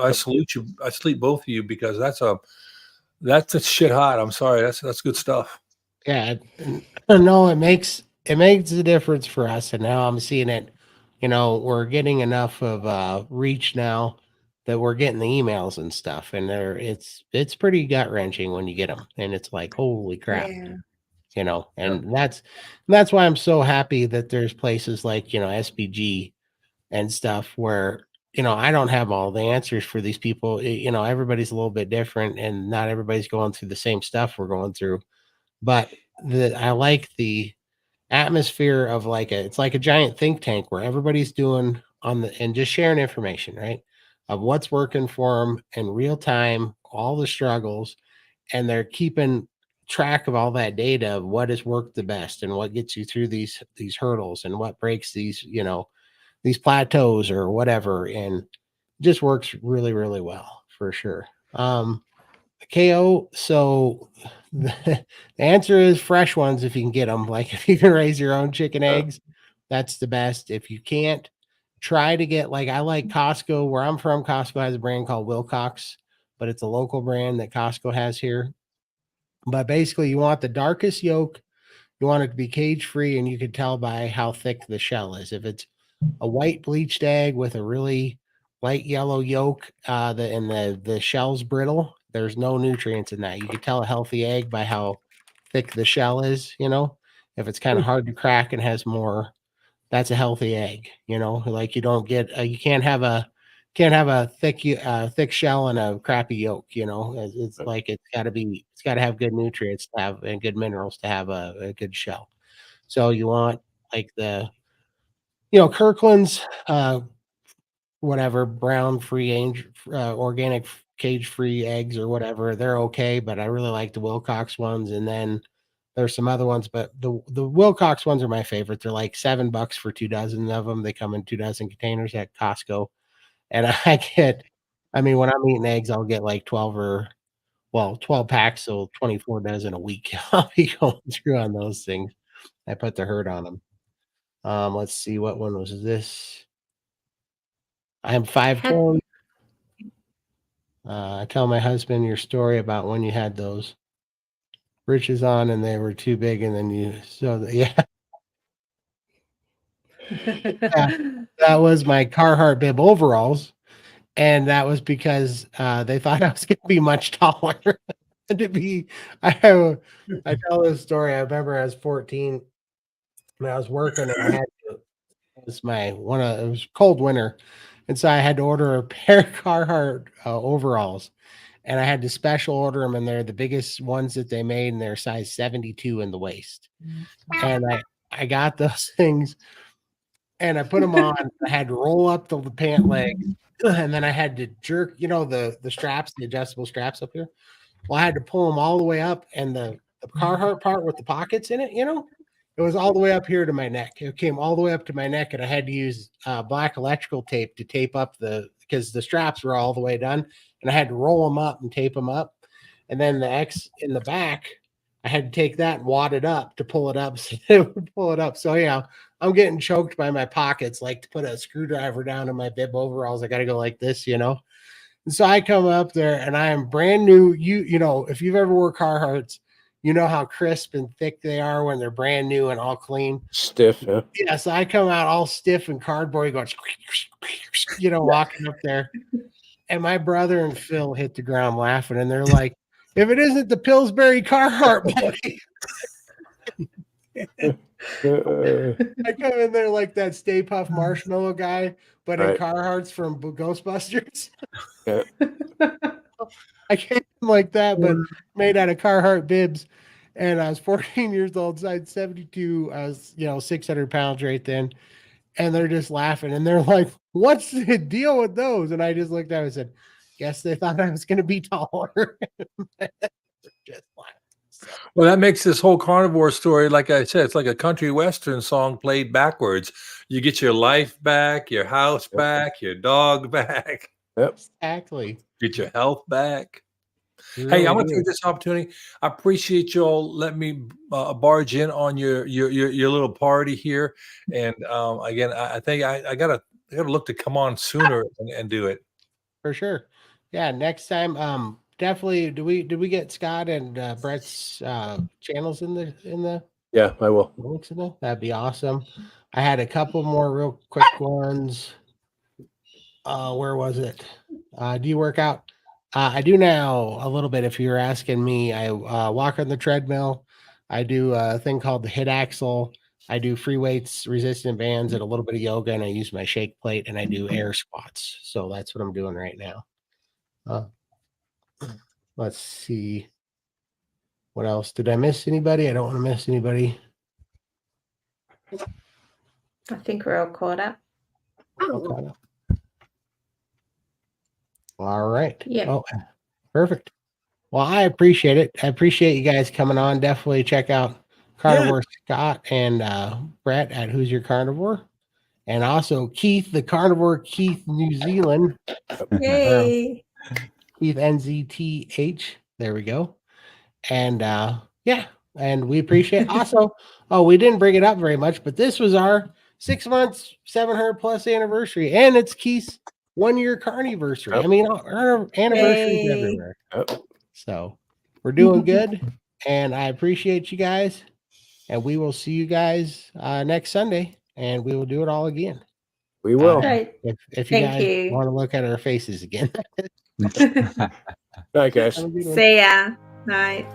I salute you. I salute both of you, because that's a shit hot. I'm sorry. That's good stuff. Yeah. No, it makes a difference for us. And now I'm seeing it, we're getting enough of reach now that we're getting the emails and stuff. And it's pretty gut wrenching when you get them. And it's like, holy crap. Yeah. And that's why I'm so happy that there's places like, SBG and stuff where, I don't have all the answers for these people. Everybody's a little bit different, and not everybody's going through the same stuff we're going through. But I like the atmosphere of it's like a giant think tank where everybody's doing and just sharing information, right? Of what's working for them in real time, all the struggles, and they're keeping track of all that data of what has worked the best and what gets you through these hurdles and what breaks these plateaus or whatever, and just works really, really well for sure. KO. So the answer is fresh ones if you can get them. Like if you can raise your own chicken eggs, that's the best. If you can't, try to get I like Costco. Where I'm from, Costco has a brand called Wilcox, but it's a local brand that Costco has here. But basically, you want the darkest yolk. You want it to be cage free, and you can tell by how thick the shell is. If it's a white bleached egg with a really light yellow yolk, the shell's brittle, there's no nutrients in that. You can tell a healthy egg by how thick the shell is. If it's kind of hard to crack and has more, that's a healthy egg. Like you don't get you can't have a thick shell and a crappy yolk. It's like it's got to have good nutrients to have, and good minerals to have a good shell. So you want like the Kirkland's whatever brown free organic cage free eggs or whatever, they're okay, but I really like the Wilcox ones. And then there's some other ones, but the Wilcox ones are my favorite. They're like $7 for 2 dozen of them. They come in 2 dozen containers at Costco. And when I'm eating eggs, I'll get like 12 packs, so 24 dozen a week. I'll be going through on those things. I put the hurt on them. Let's see, what one was this? I'm 5'10". I tell my husband your story about when you had those breeches on and they were too big, and then yeah. That was my Carhartt bib overalls, and that was because they thought I was going to be much taller. I tell this story. I remember I was 14 and I was working, and I had to. It was cold winter, and so I had to order a pair of Carhartt overalls, and I had to special order them, and they're the biggest ones that they made, and they're size 72 in the waist. And I got those things, and I put them on. I had to roll up the pant legs, and then I had to jerk, the straps, the adjustable straps up here. Well, I had to pull them all the way up, and the Carhartt part with the pockets in it, it was all the way up here to my neck. It came all the way up to my neck, and I had to use black electrical tape to tape up because the straps were all the way done, and I had to roll them up and tape them up. And then the X in the back, I had to take that and wad it up to pull it up. So it would pull it up. So yeah, I'm getting choked by my pockets, like to put a screwdriver down in my bib overalls. I got to go like this, And so I come up there, and I am brand new. If you've ever wore Carhartts, you know how crisp and thick they are when they're brand new and all clean. Stiff, yeah. Yeah, so I come out all stiff and cardboard, going, walking up there. And my brother and Phil hit the ground laughing, and they're like, if it isn't the Pillsbury Carhartt buddy. I come in there like that Stay Puft Marshmallow guy, but in Carhartts from Ghostbusters. I came in like that, but made out of Carhartt bibs. And I was 14 years old, size 72. I was, 600 pounds right then. And they're just laughing. And they're like, what's the deal with those? And I just looked at it and said, guess they thought I was going to be taller. Just laughing. Well, that makes this whole carnivore story, like I said, it's like a country western song played backwards. You get your life back, your house back, your dog back, Yep. Exactly. get your health back. You Hey, I really want to do. take this opportunity. I appreciate you all letting me barge in on your little party here. And again, I think I gotta look to come on sooner and do it. For sure. Yeah, next time, definitely. Did we get Scott and Brett's channels in the Yeah, I will. links in there? That'd be awesome. I had a couple more real quick ones. Where was it? Do you work out? I do now a little bit. If you're asking me, I walk on the treadmill. I do a thing called the hit axle. I do free weights, resistant bands, and a little bit of yoga, and I use my shake plate, and I do air squats. So that's what I'm doing right now. Let's see. What else? Did I miss anybody? I don't want to miss anybody. I think we're all caught up. Okay. All right. Yeah. Oh, perfect. Well, I appreciate it. I appreciate you guys coming on. Definitely check out Carnivore Scott and Brett at Who's Your Carnivore. And also Keith, the Carnivore Keith New Zealand. Yay. Keith NZTH. There we go. And yeah, and we appreciate also. Oh, we didn't bring it up very much, but this was our 6 months, 700 plus anniversary, and it's Keith's 1 year carniversary. Yep. I mean, our anniversaries Yay. everywhere. Yep. So we're doing good, and I appreciate you guys. And we will see you guys next Sunday, and we will do it all again. We will. Great. If you Thank guys you. want to look at our faces again. Night, guys. Have a good one. See ya. Night.